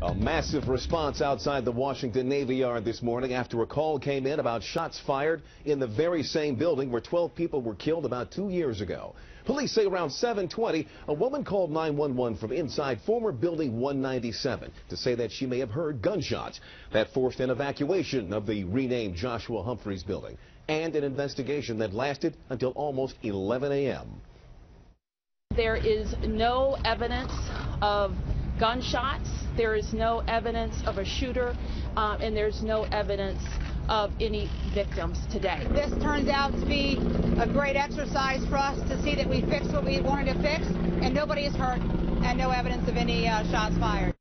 A massive response outside the Washington Navy Yard this morning after a call came in about shots fired in the very same building where 12 people were killed about 2 years ago. Police say around 7:20, a woman called 911 from inside former Building 197 to say that she may have heard gunshots. That forced an evacuation of the renamed Joshua Humphreys building and an investigation that lasted until almost 11 a.m. There is no evidence of gunshots. There is no evidence of a shooter, and there's no evidence of any victims today. This turns out to be a great exercise for us to see that we fixed what we wanted to fix, and nobody is hurt, and no evidence of any shots fired.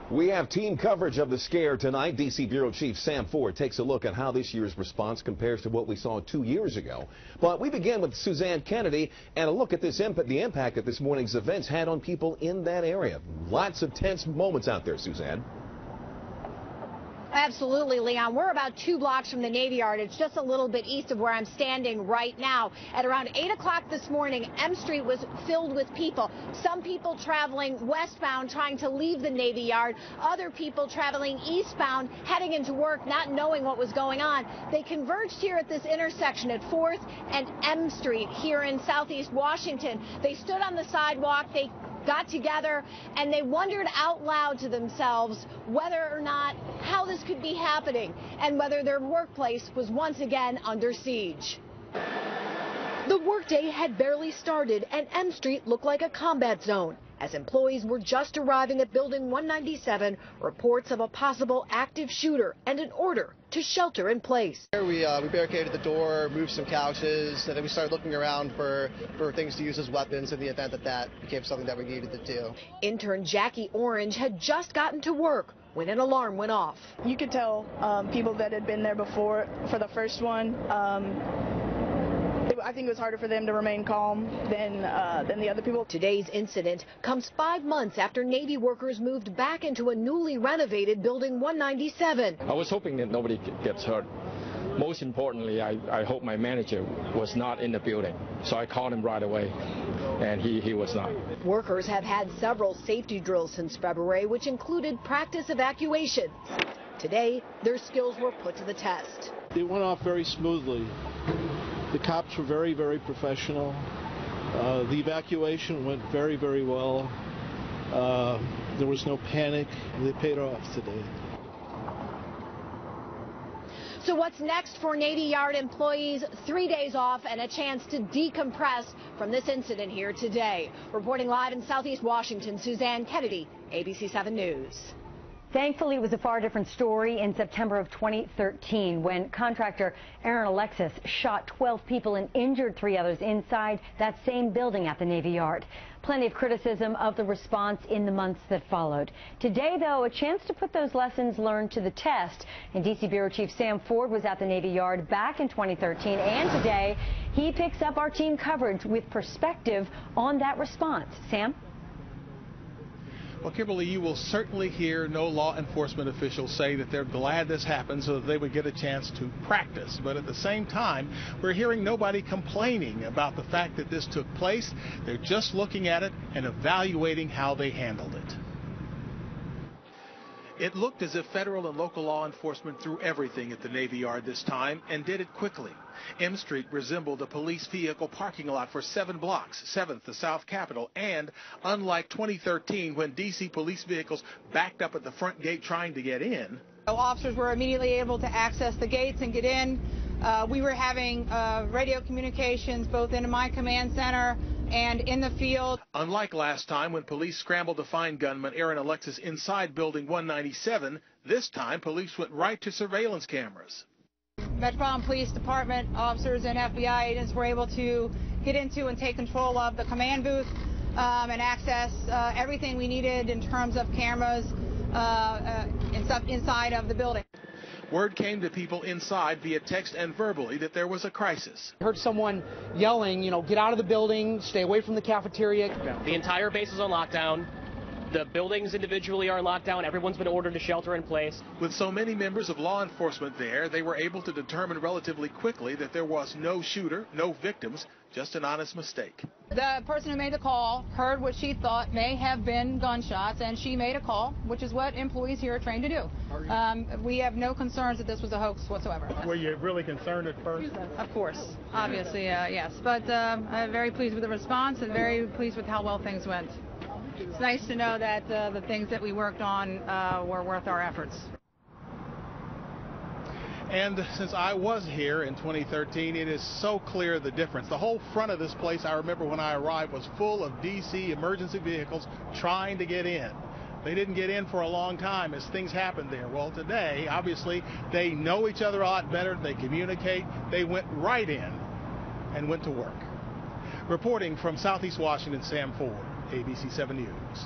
We have team coverage of the scare tonight. D.C. Bureau Chief Sam Ford takes a look at how this year's response compares to what we saw 2 years ago. But we begin with Suzanne Kennedy and a look at the impact that this morning's events had on people in that area. Lots of tense moments out there, Suzanne. Absolutely, Leon. We're about 2 blocks from the Navy Yard. It's just a little bit east of where I'm standing right now. At around 8 o'clock this morning, M Street was filled with people. Some people traveling westbound trying to leave the Navy Yard. Other people traveling eastbound heading into work, not knowing what was going on. They converged here at this intersection at 4th and M Street here in southeast Washington. They stood on the sidewalk. They got together and they wondered out loud to themselves whether or not how this could be happening and whether their workplace was once again under siege. The workday had barely started and M Street looked like a combat zone. As employees were just arriving at Building 197, reports of a possible active shooter and an order to shelter in place. We barricaded the door, moved some couches, and then we started looking around for things to use as weapons in the event that became something that we needed to do. Intern Jackie Orange had just gotten to work when an alarm went off. You could tell people that had been there before for the first one. I think it was harder for them to remain calm than the other people. Today's incident comes 5 months after Navy workers moved back into a newly renovated Building 197. I was hoping that nobody gets hurt. Most importantly, I hope my manager was not in the building. So I called him right away, and he was not. Workers have had several safety drills since February, which included practice evacuation. Today, their skills were put to the test. It went off very smoothly. The cops were very, very professional. The evacuation went very, very well. There was no panic. They paid off today. So what's next for Navy Yard employees? 3 days off and a chance to decompress from this incident here today. Reporting live in Southeast Washington, Suzanne Kennedy, ABC 7 News. Thankfully, it was a far different story in September of 2013 when contractor Aaron Alexis shot 12 people and injured 3 others inside that same building at the Navy Yard. Plenty of criticism of the response in the months that followed. Today, though, a chance to put those lessons learned to the test. And D.C. Bureau Chief Sam Ford was at the Navy Yard back in 2013, and today he picks up our team coverage with perspective on that response. Sam? Well, Kimberly, you will certainly hear no law enforcement officials say that they're glad this happened so that they would get a chance to practice. But at the same time, we're hearing nobody complaining about the fact that this took place. They're just looking at it and evaluating how they handled it. It looked as if federal and local law enforcement threw everything at the Navy Yard this time and did it quickly. M Street resembled a police vehicle parking lot for 7 blocks, 7th, the South Capitol, and unlike 2013 when D.C. police vehicles backed up at the front gate trying to get in. Officers were immediately able to access the gates and get in. We were having radio communications both in my command center and in the field. Unlike last time when police scrambled to find gunman Aaron Alexis inside Building 197, this time police went right to surveillance cameras. Metropolitan Police Department officers and FBI agents were able to get into and take control of the command booth and access everything we needed in terms of cameras and stuff inside of the building. Word came to people inside via text and verbally that there was a crisis. I heard someone yelling, get out of the building, stay away from the cafeteria. The entire base is on lockdown. The buildings individually are locked down. Everyone's been ordered to shelter in place. With so many members of law enforcement there, they were able to determine relatively quickly that there was no shooter, no victims, just an honest mistake. The person who made the call heard what she thought may have been gunshots, and she made a call, which is what employees here are trained to do. We have no concerns that this was a hoax whatsoever. Were you really concerned at first? Of course, obviously, yes. But I'm very pleased with the response and very pleased with how well things went. It's nice to know that the things that we worked on were worth our efforts. And since I was here in 2013, it is so clear the difference. The whole front of this place, I remember when I arrived, was full of D.C. emergency vehicles trying to get in. They didn't get in for a long time as things happened there. Well, today, obviously, they know each other a lot better. They communicate. They went right in and went to work. Reporting from Southeast Washington, Sam Ford, ABC 7 News.